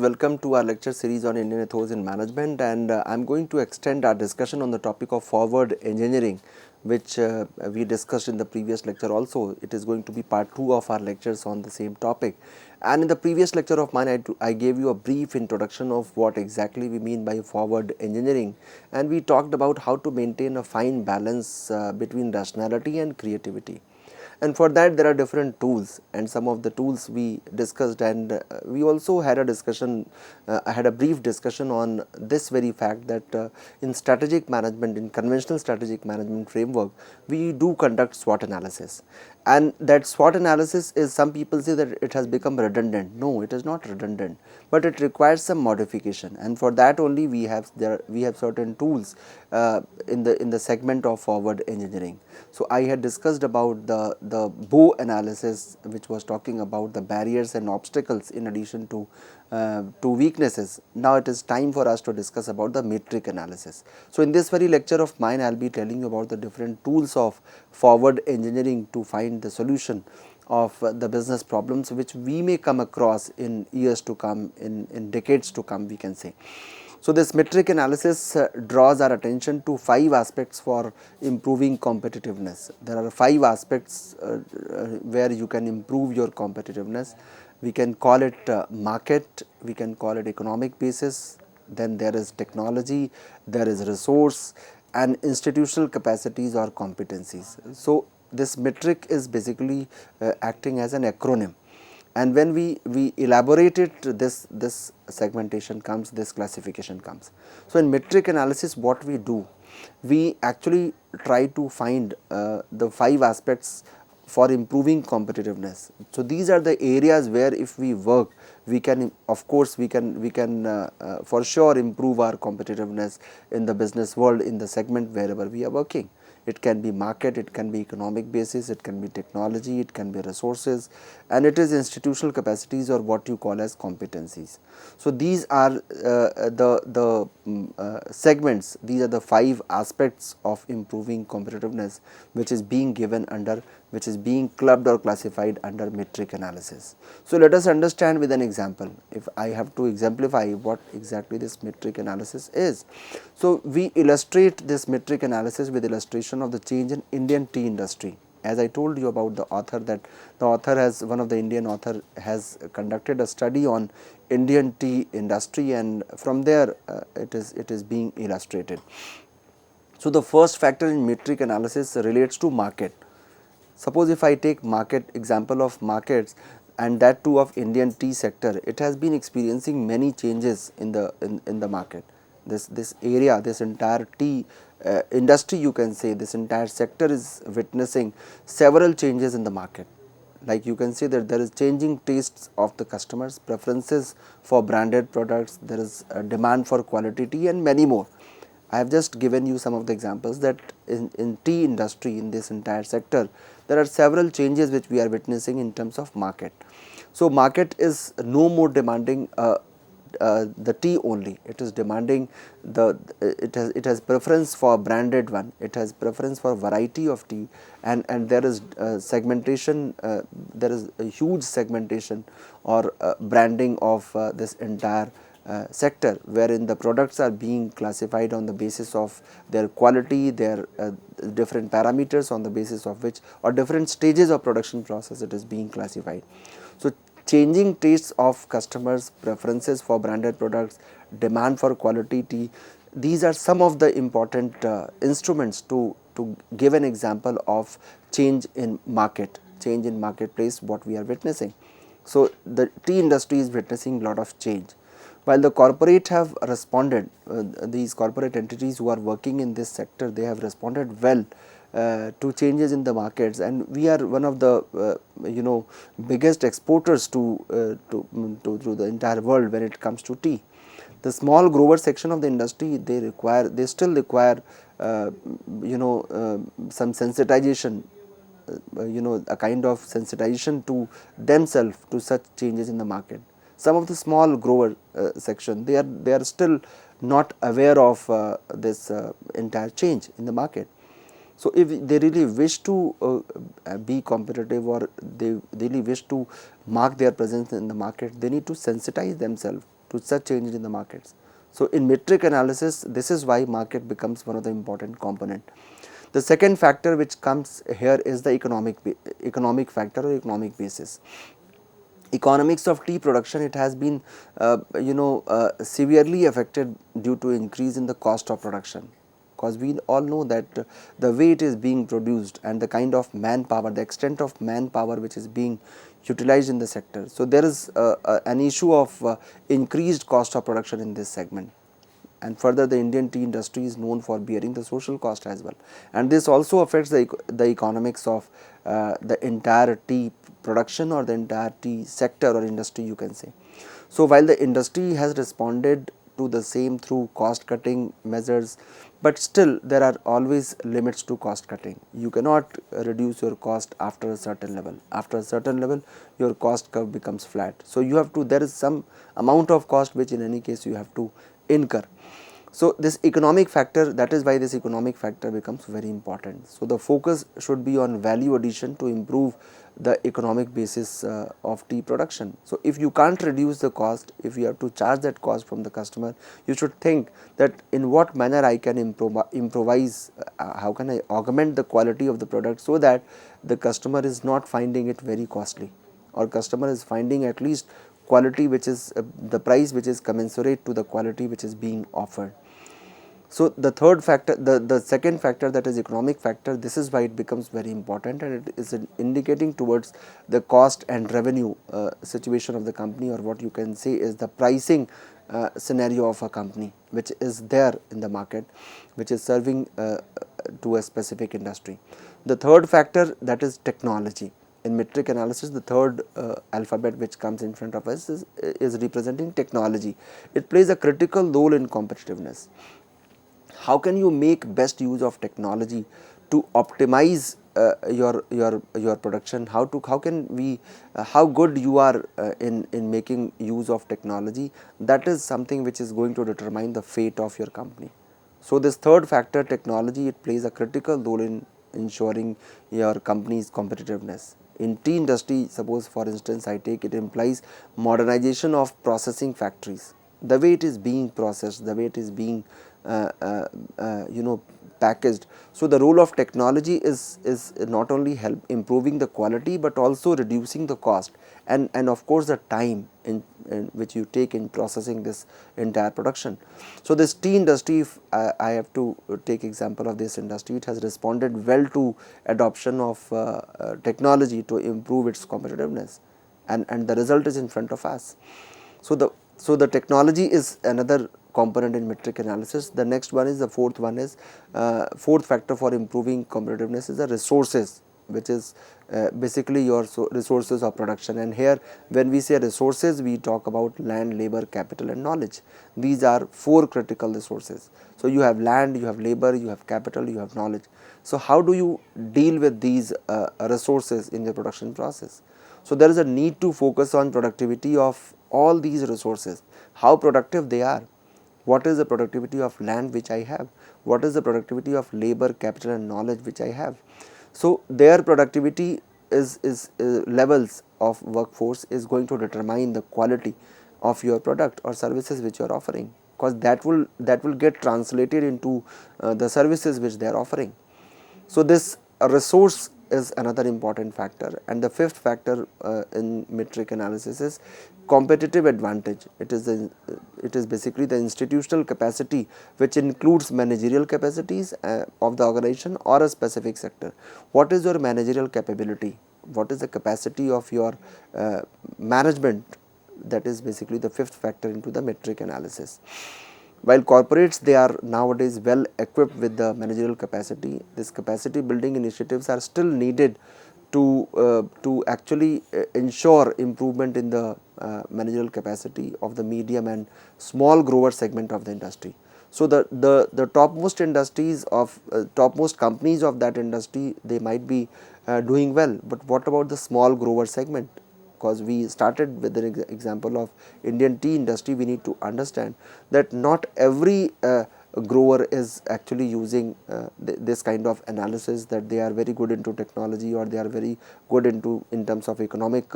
welcome to our lecture series on Indian ethos in management, and I am going to extend our discussion on the topic of forward engineering, which we discussed in the previous lecture also. It is going to be part 2 of our lectures on the same topic. And in the previous lecture of mine, I gave you a brief introduction of what exactly we mean by forward engineering, and we talked about how to maintain a fine balance between rationality and creativity. And for that there are different tools, and some of the tools we discussed, and we also had a discussion, I had a brief discussion on this very fact that in strategic management, in conventional strategic management framework, we do conduct SWOT analysis, and that SWOT analysis is, some people say that it has become redundant. No, it is not redundant, but it requires some modification, and for that only we have certain tools in the segment of forward engineering. So I had discussed about the bow analysis, which was talking about the barriers and obstacles in addition to weaknesses. Now it is time for us to discuss about the metric analysis. So in this very lecture of mine, I will be telling you about the different tools of forward engineering to find the solution of the business problems which we may come across in years to come, in decades to come, we can say. So this metric analysis draws our attention to 5 aspects for improving competitiveness. There are 5 aspects where you can improve your competitiveness. We can call it market, we can call it economic basis, then there is technology, there is resource, and institutional capacities or competencies. So this metric is basically acting as an acronym, and when we elaborate it, this segmentation comes, this classification comes. So in metric analysis, what we do, we actually try to find the 5 aspects for improving competitiveness. So these are the areas where if we work, we can, of course we can for sure improve our competitiveness in the business world, in the segment wherever we are working. It can be market, it can be economic basis, it can be technology, it can be resources, and it is institutional capacities or what you call as competencies. So these are the segments, these are the 5 aspects of improving competitiveness which is being given under, which is being clubbed or classified under metric analysis. So let us understand with an example. If I have to exemplify what exactly this metric analysis is, so we illustrate this metric analysis with illustration of the change in Indian tea industry. As I told you about the author, that the author has, one of the Indian author has conducted a study on Indian tea industry, and from there it is being illustrated. So the first factor in metric analysis relates to market. Suppose if I take market, example of markets, and that too of Indian tea sector, it has been experiencing many changes in the market. This area, this entire tea industry, you can say, this entire sector is witnessing several changes in the market. Like you can say that there is changing tastes of the customers, preferences for branded products, there is a demand for quality tea, and many more. I have just given you some of the examples that in tea industry, in this entire sector, there are several changes which we are witnessing in terms of market. So market is no more demanding the tea only, it is demanding it has preference for branded one, it has preference for variety of tea, and there is segmentation, there is a huge segmentation or branding of this entire sector, wherein the products are being classified on the basis of their quality, their different parameters on the basis of which, or different stages of production process, it is being classified. So changing tastes of customers, preferences for branded products, demand for quality tea, these are some of the important instruments to give an example of change in market, change in marketplace, what we are witnessing. So the tea industry is witnessing a lot of change. While the corporate have responded, these corporate entities who are working in this sector, they have responded well to changes in the markets, and we are one of the biggest exporters to the entire world when it comes to tea. The small grower section of the industry, they still require some sensitization, a kind of sensitization to themselves to such changes in the market. Some of the small grower section, they are still not aware of this entire change in the market. So if they really wish to be competitive, or they really wish to mark their presence in the market, they need to sensitize themselves to such changes in the markets. So in metric analysis, this is why market becomes one of the important component. The second factor which comes here is the economic factor or economic basis. Economics of tea production, it has been severely affected due to increase in the cost of production, because we all know that the way it is being produced and the kind of manpower, the extent of manpower which is being utilized in the sector. So there is an issue of increased cost of production in this segment. And further, the Indian tea industry is known for bearing the social cost as well, and this also affects the economics of the entire tea production or the entire tea sector or industry, you can say. So while the industry has responded to the same through cost cutting measures, but still there are always limits to cost cutting. You cannot reduce your cost after a certain level. After a certain level, your cost curve becomes flat. So you have to, there is some amount of cost which in any case you have to incur. So this economic factor, that is why this economic factor becomes very important. So the focus should be on value addition to improve the economic basis of tea production. So if you can't reduce the cost, if you have to charge that cost from the customer, you should think that in what manner I can improvise, how can I augment the quality of the product so that the customer is not finding it very costly, or customer is finding at least quality which is the price which is commensurate to the quality which is being offered. So the third factor, the second factor, that is economic factor, this is why it becomes very important, and it is indicating towards the cost and revenue situation of the company, or what you can say is the pricing scenario of a company which is there in the market, which is serving to a specific industry. The third factor, that is technology. In metric analysis, the third alphabet which comes in front of us is representing technology. It plays a critical role in competitiveness. How can you make best use of technology to optimize your production? How can we how good you are in making use of technology? That is something which is going to determine the fate of your company. So this third factor, technology, it plays a critical role in ensuring your company's competitiveness. In tea industry, suppose for instance I take, it implies modernization of processing factories. The way it is being processed, the way it is being packaged. So the role of technology is not only help improving the quality, but also reducing the cost and of course the time in which you take in processing this entire production. So this tea industry, if I have to take example of this industry, it has responded well to adoption of technology to improve its competitiveness, and the result is in front of us. So the technology is another component in metric analysis. The next one is, the fourth one is, fourth factor for improving competitiveness is the resources, which is basically your resources of production. And here when we say resources, we talk about land, labor, capital and knowledge. These are four critical resources. So you have land, you have labor, you have capital, you have knowledge. So how do you deal with these resources in the production process? So there is a need to focus on productivity of all these resources, how productive they are. What is the productivity of land which I have? What is the productivity of labor, capital and knowledge which I have? So their productivity is levels of workforce is going to determine the quality of your product or services which you are offering, because that will get translated into the services which they are offering. So this resource is another important factor. And the fifth factor in metric analysis is competitive advantage. It is basically the institutional capacity, which includes managerial capacities of the organization or a specific sector. What is your managerial capability? What is the capacity of your management? That is basically the fifth factor into the metric analysis. While corporates, they are nowadays well equipped with the managerial capacity, this capacity building initiatives are still needed to actually ensure improvement in the managerial capacity of the medium and small grower segment of the industry. So the topmost industries of topmost companies of that industry, they might be doing well, but what about the small grower segment? Because we started with the example of Indian tea industry, we need to understand that not every grower is actually using this kind of analysis, that they are very good into technology, or they are very good into in terms of economic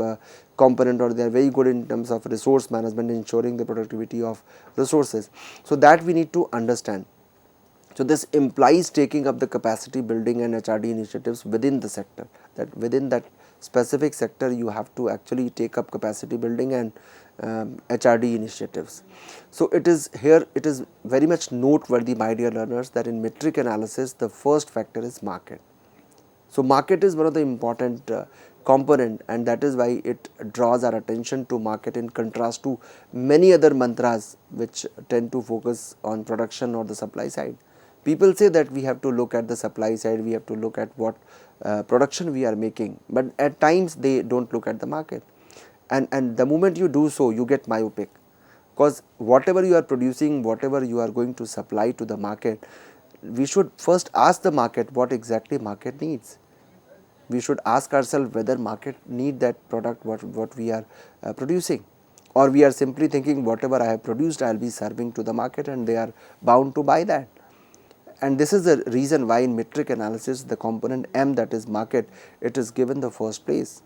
component, or they are very good in terms of resource management, ensuring the productivity of resources. So that we need to understand. So this implies taking up the capacity building and HRD initiatives within the sector, that within that specific sector you have to actually take up capacity building and HRD initiatives. So it is here, it is very much noteworthy, my dear learners, that in metric analysis the first factor is market. So market is one of the important component, and that is why it draws our attention to market, in contrast to many other mantras which tend to focus on production or the supply side. People say that we have to look at the supply side, we have to look at what production we are making, but at times they do not look at the market, and the moment you do so, you get myopic, because whatever you are producing, whatever you are going to supply to the market, we should first ask the market what exactly market needs. We should ask ourselves whether market need that product what we are producing, or we are simply thinking whatever I have produced I will be serving to the market and they are bound to buy that. And this is the reason why in metric analysis the component M, that is market, it is given the first place.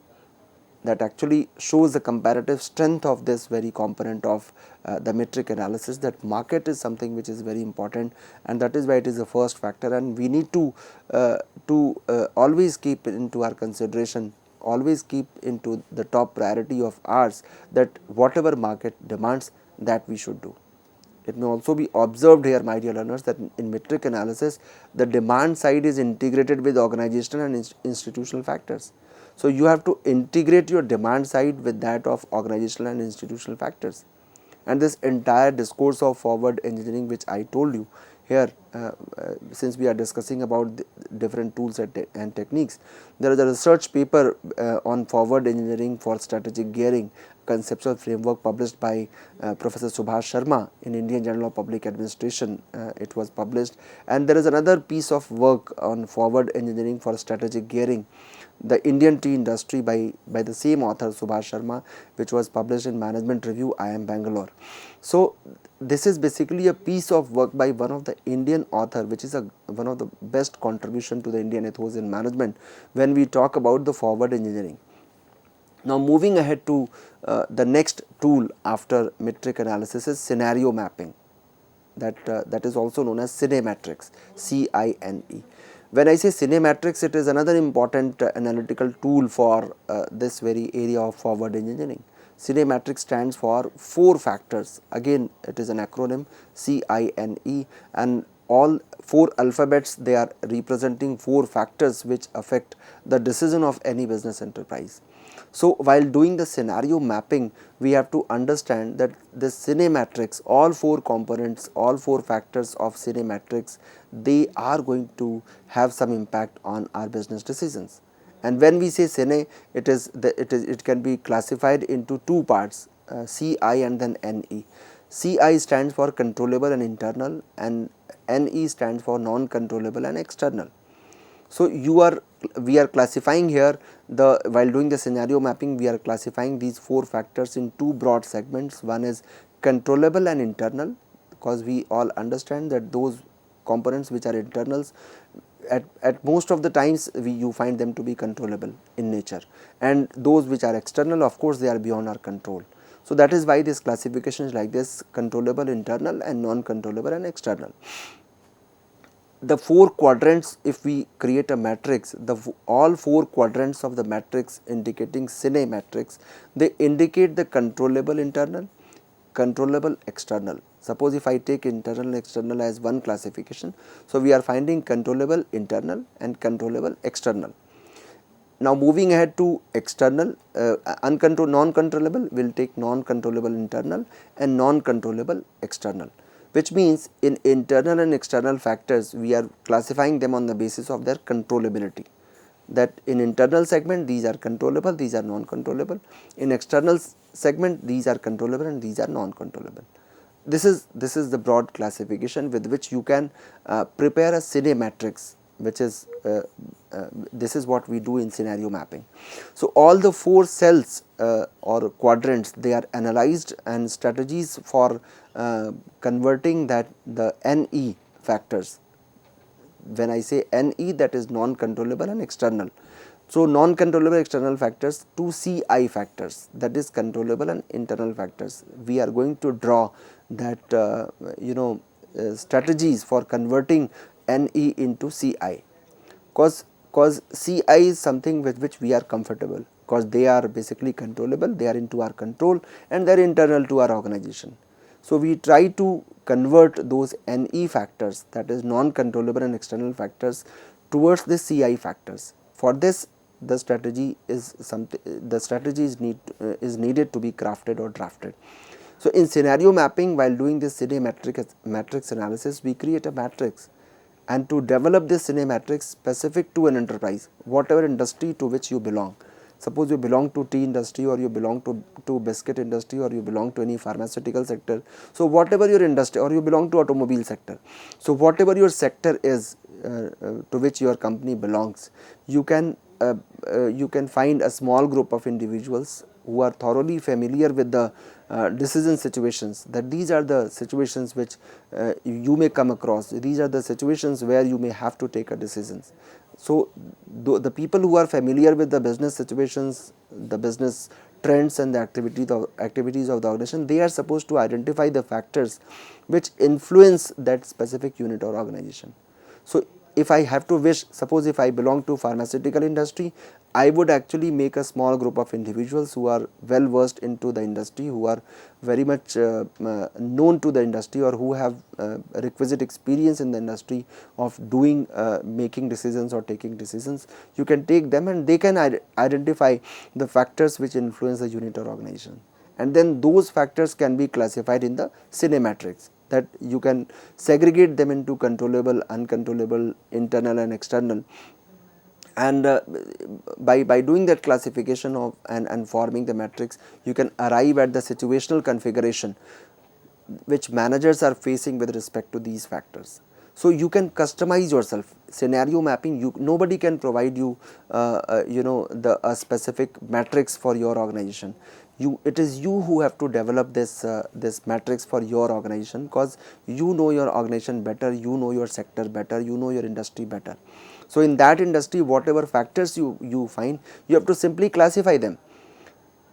That actually shows the comparative strength of this very component of the metric analysis, that market is something which is very important, and that is why it is the first factor, and we need to always keep into our consideration, always keep into the top priority of ours, that whatever market demands, that we should do. It may also be observed here, my dear learners, that in metric analysis the demand side is integrated with organizational and institutional factors. So you have to integrate your demand side with that of organizational and institutional factors. And this entire discourse of forward engineering which I told you here, since we are discussing about different tools and techniques, there is a research paper on forward engineering for strategic gearing, conceptual framework, published by Professor Subhash Sharma in Indian Journal of Public Administration. It was published, and there is another piece of work on forward engineering for strategic gearing, the Indian tea industry, by the same author Subhash Sharma, which was published in Management Review, IIM Bangalore. So this is basically a piece of work by one of the Indian author, which is one of the best contribution to the Indian ethos in management when we talk about the forward engineering. Now moving ahead to the next tool after metric analysis is scenario mapping, that is also known as Cinemetrics, CINE. When I say Cinemetrics, it is another important analytical tool for this very area of forward engineering. Cinemetrics stands for 4 factors. Again, it is an acronym, CINE, and all 4 alphabets, they are representing 4 factors which affect the decision of any business enterprise. So while doing the scenario mapping, we have to understand that the Cinemetrics, all 4 components, all 4 factors of Cinemetrics, they are going to have some impact on our business decisions. And when we say Cine, it can be classified into 2 parts, CI and then NE. CI stands for controllable and internal, and NE stands for non-controllable and external. So we are classifying here, while doing the scenario mapping, we are classifying these 4 factors in 2 broad segments. One is controllable and internal, because we all understand that those components which are internals, at most of the times you find them to be controllable in nature, and those which are external, of course they are beyond our control. So that is why this classification is like this: controllable, internal, and non-controllable and external. The 4 quadrants, if we create a matrix, all 4 quadrants of the matrix indicating Cinemetrics, they indicate the controllable internal, controllable external. Suppose if I take internal and external as one classification, so we are finding controllable internal and controllable external. Now moving ahead to external, non-controllable, we will take non-controllable internal and non-controllable external, which means in internal and external factors, we are classifying them on the basis of their controllability. That in internal segment, these are controllable, these are non-controllable. In external segment, these are controllable and these are non-controllable. This is the broad classification with which you can prepare a Cinemetrics, which is this is what we do in scenario mapping. So all the 4 cells or quadrants, they are analyzed, and strategies for converting that the NE factors. When I say NE, that is non-controllable and external. So, non-controllable external factors to CI factors, that is controllable and internal factors. We are going to draw that strategies for converting NE into CI, cause CI is something with which we are comfortable, because they are basically controllable, they are into our control and they are internal to our organization. So, we try to convert those NE factors, that is non-controllable and external factors, towards the CI factors. For this, the strategy is needed to be crafted or drafted. So, in scenario mapping, while doing this matrix analysis, we create a matrix, and to develop this matrix specific to an enterprise, whatever industry to which you belong. Suppose you belong to tea industry, or you belong to biscuit industry, or you belong to any pharmaceutical sector. So, whatever your industry, or you belong to automobile sector. So, whatever your sector is to which your company belongs, you can find a small group of individuals who are thoroughly familiar with the decision situations, that these are the situations which you may come across, these are the situations where you may have to take a decisions. So, the people who are familiar with the business situations, the business trends and the activities of the organization, they are supposed to identify the factors which influence that specific unit or organization. So, if I have to wish, suppose if I belong to pharmaceutical industry, I would actually make a small group of individuals who are well versed into the industry, who are very much known to the industry, or who have requisite experience in the industry of doing making decisions or taking decisions. You can take them and they can identify the factors which influence the unit or organization, and then those factors can be classified in the cinematrix, that you can segregate them into controllable, uncontrollable, internal and external. And by doing that classification of and forming the matrix, you can arrive at the situational configuration which managers are facing with respect to these factors. So, you can customize yourself. Scenario mapping, nobody can provide you a specific matrix for your organization. It is you who have to develop this matrix for your organization, because you know your organization better, you know your sector better, you know your industry better. So, in that industry, whatever factors you find, you have to simply classify them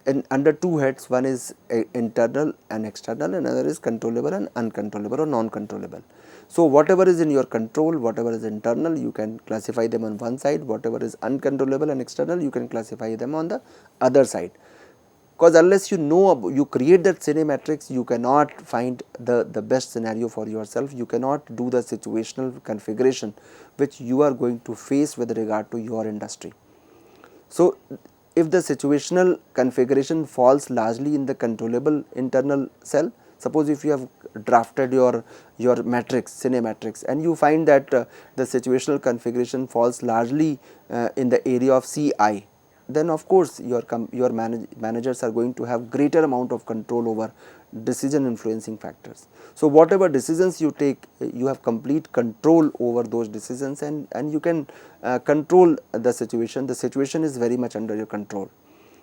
in under two heads. One is internal and external, and another is controllable and uncontrollable or non-controllable. So, whatever is in your control, whatever is internal, you can classify them on one side, whatever is uncontrollable and external, you can classify them on the other side. Because unless you create that cinematrix, you cannot find the best scenario for yourself, you cannot do the situational configuration which you are going to face with regard to your industry. So, if the situational configuration falls largely in the controllable internal cell, suppose if you have drafted your matrix, cinematrix, and you find that the situational configuration falls largely in the area of CI, then of course your managers are going to have greater amount of control over decision influencing factors. So, whatever decisions you take, you have complete control over those decisions, and you can control the situation is very much under your control.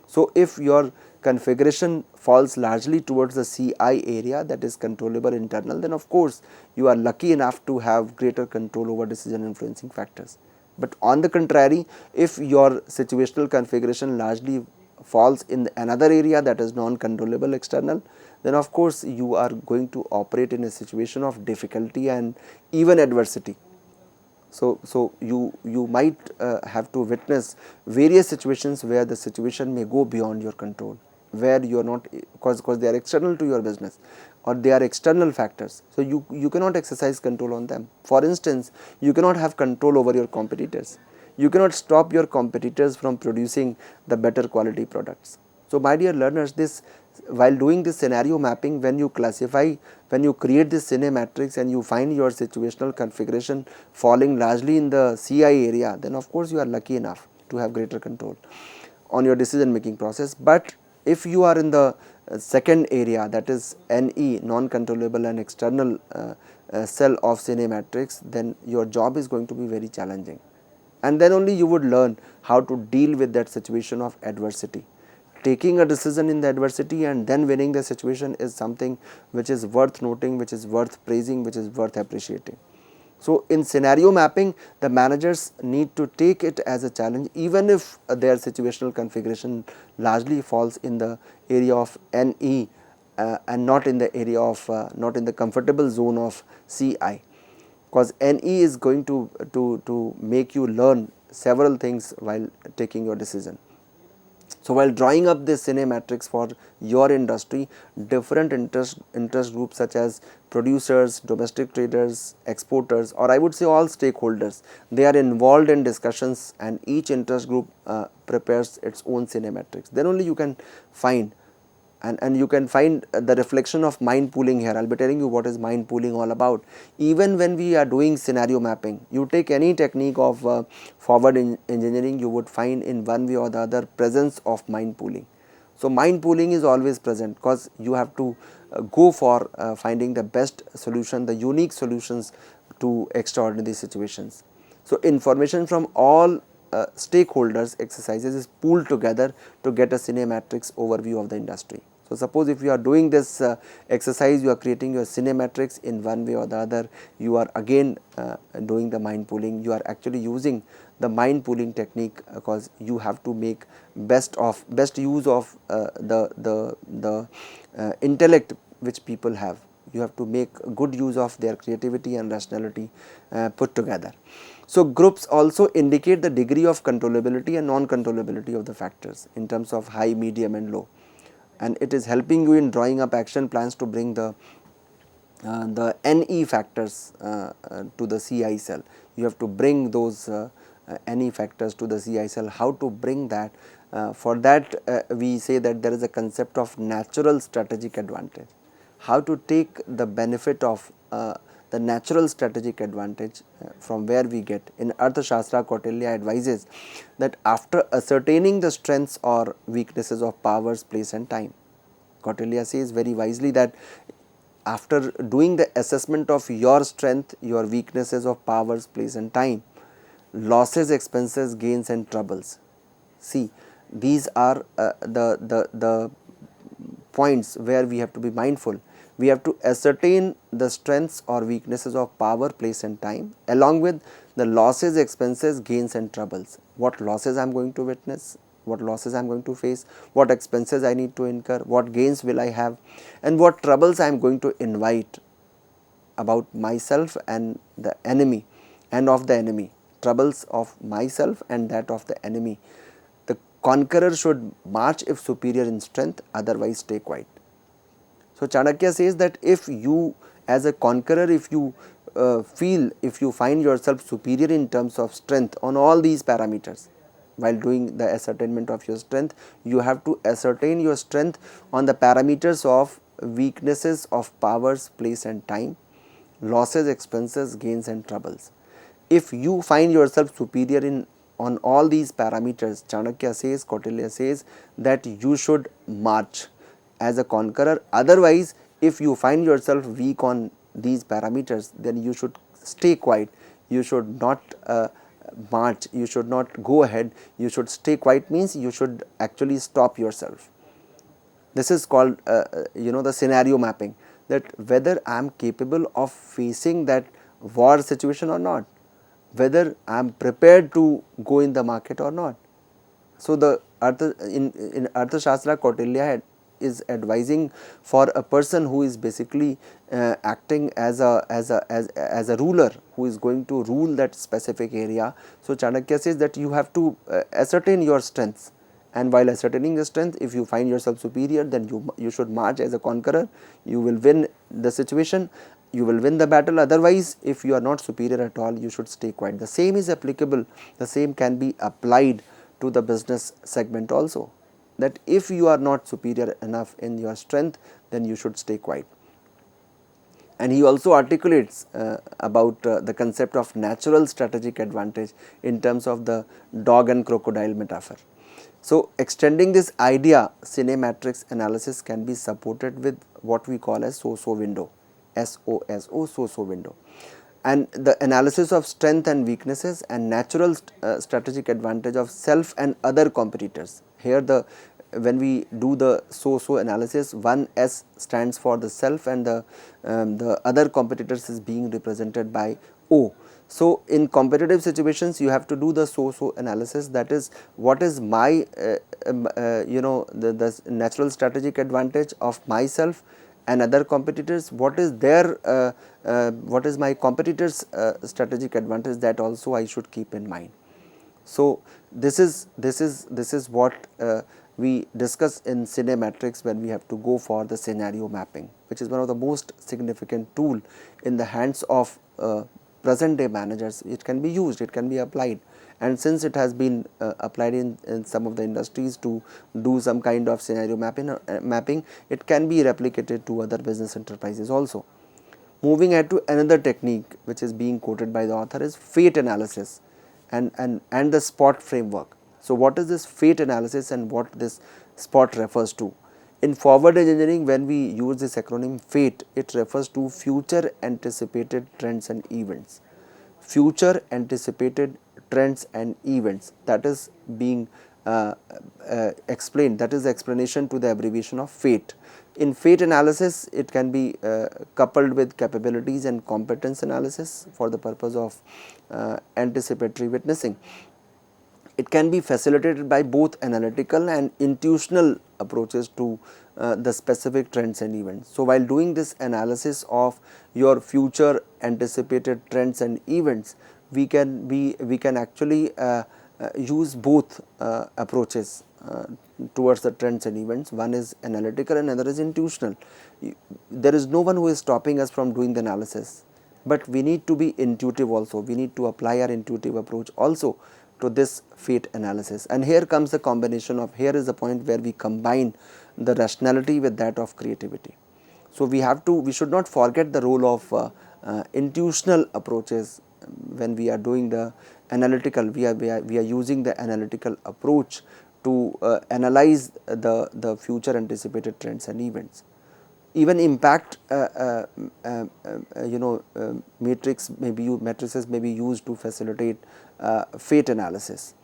So, if your configuration falls largely towards the CI area, that is controllable internal, then of course you are lucky enough to have greater control over decision influencing factors. But on the contrary, if your situational configuration largely falls in another area, that is non-controllable external, then of course you are going to operate in a situation of difficulty and even adversity. So, you might have to witness various situations where the situation may go beyond your control, where you are not, because they are external to your business, or they are external factors. So, you cannot exercise control on them. For instance, you cannot have control over your competitors. You cannot stop your competitors from producing the better quality products. So, my dear learners, while doing this scenario mapping, when you create this cinematrix and you find your situational configuration falling largely in the CI area, then of course you are lucky enough to have greater control on your decision making process. But if you are in the second area, that is NE, non-controllable and external cell of cinematrix, then your job is going to be very challenging, and then only you would learn how to deal with that situation of adversity. taking a decision in the adversity and then winning the situation is something which is worth noting, which is worth praising, which is worth appreciating. So, in scenario mapping, the managers need to take it as a challenge, even if their situational configuration largely falls in the area of NE and not in the area of not in the comfortable zone of CI, because NE is going to make you learn several things while taking your decision. So, while drawing up this cine matrix for your industry, different interest groups such as producers, domestic traders, exporters, or I would say all stakeholders, they are involved in discussions, and each interest group prepares its own cine matrix. Then only you can find and you can find the reflection of mind pooling here. I will be telling you what is mind pooling all about. Even when we are doing scenario mapping, you take any technique of forward engineering, you would find in one way or the other presence of mind pooling. So, mind pooling is always present, because you have to go for finding the best solution, the unique solutions to extraordinary situations. So, information from all stakeholders exercises is pooled together to get a cine matrix overview of the industry. So, suppose if you are doing this exercise, you are creating your cine matrix in one way or the other, you are again doing the mind pooling, you are actually using the mind pooling technique, because you have to make best use of the intellect which people have. You have to make good use of their creativity and rationality put together. So, groups also indicate the degree of controllability and non-controllability of the factors in terms of high, medium and low, and it is helping you in drawing up action plans to bring the NE factors to the CI cell. You have to bring those NE factors to the CI cell. How to bring that? For that we say that there is a concept of natural strategic advantage. How to take the benefit of the natural strategic advantage from where we get. In Arthashastra, Kautilya advises that after ascertaining the strengths or weaknesses of powers, place and time, Kautilya says very wisely that after doing the assessment of your strength, your weaknesses of powers, place and time, losses, expenses, gains and troubles. See, these are the points where we have to be mindful. We have to ascertain the strengths or weaknesses of power, place and time, along with the losses, expenses, gains and troubles. What losses I am going to witness, what losses I am going to face, what expenses I need to incur, what gains will I have, and what troubles I am going to invite about myself and the enemy and of the enemy, troubles of myself and that of the enemy. The conqueror should march if superior in strength, otherwise stay quiet. So, Chanakya says that if you as a conqueror, if you if you find yourself superior in terms of strength on all these parameters, while doing the ascertainment of your strength, you have to ascertain your strength on the parameters of weaknesses of powers, place and time, losses, expenses, gains and troubles. If you find yourself superior in on all these parameters, Chanakya says, Kautilya says that you should march as a conqueror. Otherwise, if you find yourself weak on these parameters, then you should stay quiet. You should not march, you should not go ahead, you should stay quiet means you should actually stop yourself. This is called the scenario mapping, that whether I am capable of facing that war situation or not, whether I am prepared to go in the market or not. So, the in Arthashastra, Kautilya is advising for a person who is basically acting as a ruler, who is going to rule that specific area. So, Chanakya says that you have to ascertain your strengths, and while ascertaining the strength, if you find yourself superior, then you should march as a conqueror. You will win the situation, you will win the battle. Otherwise, if you are not superior at all, you should stay quiet. The same is applicable, the same can be applied to the business segment also, that if you are not superior enough in your strength, then you should stay quiet. And he also articulates about the concept of natural strategic advantage in terms of the dog and crocodile metaphor. So, extending this idea, cine matrix analysis can be supported with what we call as SOSO window, SOSO window, and the analysis of strength and weaknesses and natural strategic advantage of self and other competitors. Here the do the so analysis, one S stands for the self and the other competitors is being represented by O. So, in competitive situations you have to do the so analysis, that is what is my the natural strategic advantage of myself and other competitors, what is their what is my competitors strategic advantage, that also I should keep in mind. So, this is what we discuss in cinemetrics when we have to go for the scenario mapping, which is one of the most significant tool in the hands of present day managers. It can be used, it can be applied, and since it has been applied in some of the industries to do some kind of scenario mapping, it can be replicated to other business enterprises also. Moving ahead to another technique which is being quoted by the author is fate analysis and the SPOT framework. So, what is this fate analysis and what this SPOT refers to? In forward engineering, when we use this acronym FATE, it refers to future anticipated trends and events. Future anticipated trends and events, that is being explained, that is the explanation to the abbreviation of FATE. In fate analysis, it can be coupled with capabilities and competence analysis for the purpose of anticipatory witnessing. It can be facilitated by both analytical and intuitional approaches to the specific trends and events. So, while doing this analysis of your future anticipated trends and events, we can actually use both approaches towards the trends and events. One is analytical and another is intuitional. There is no one who is stopping us from doing the analysis, but we need to be intuitive also. We need to apply our intuitive approach also to this fate analysis, and here comes the combination of, here is the point where we combine the rationality with that of creativity. So, we should not forget the role of intuitional approaches when we are doing the analytical. We are using the analytical approach to analyze the future anticipated trends and events. Even impact matrices may be used to facilitate fate analysis.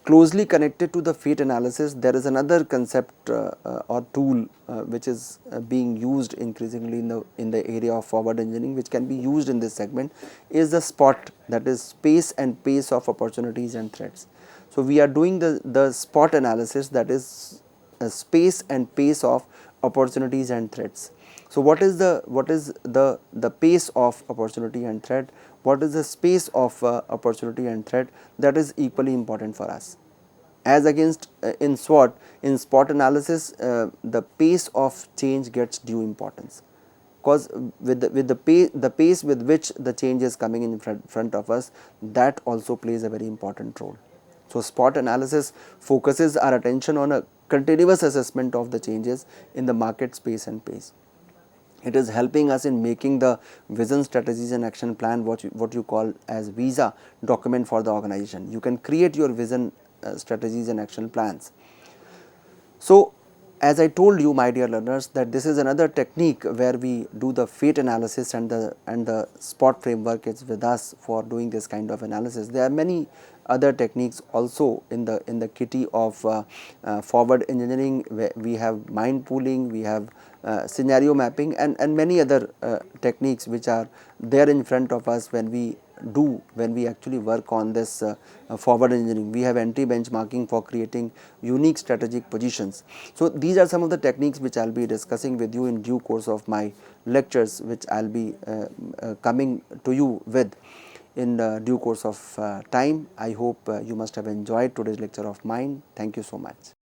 Closely connected to the fate analysis, there is another concept or tool which is being used increasingly in the area of forward engineering, which can be used in this segment, is the SPOT, that is space and pace of opportunities and threats. So, we are doing the SPOT analysis, that is space and pace of opportunities and threats. So, what is the pace of opportunity and threat? What is the space of opportunity and threat? That is equally important for us. As against in SWOT analysis, the pace of change gets due importance, because with the pace with which the change is coming in front of us, that also plays a very important role. So, SPOT analysis focuses our attention on a continuous assessment of the changes in the market space and pace. It is helping us in making the vision, strategies and action plan, what you call as VISA document for the organization. You can create your vision, strategies and action plans. So, as I told you, my dear learners, that this is another technique where we do the fate analysis, and the SPOT framework is with us for doing this kind of analysis. There are many other techniques also in the kitty of forward engineering. We have mind pooling, we have scenario mapping, and many other techniques which are there in front of us when we actually work on this forward engineering. We have anti-benchmarking for creating unique strategic positions. So, these are some of the techniques which I will be discussing with you in due course of my lectures, which I will be coming to you with in due course of time. I hope you must have enjoyed today's lecture of mine. Thank you so much.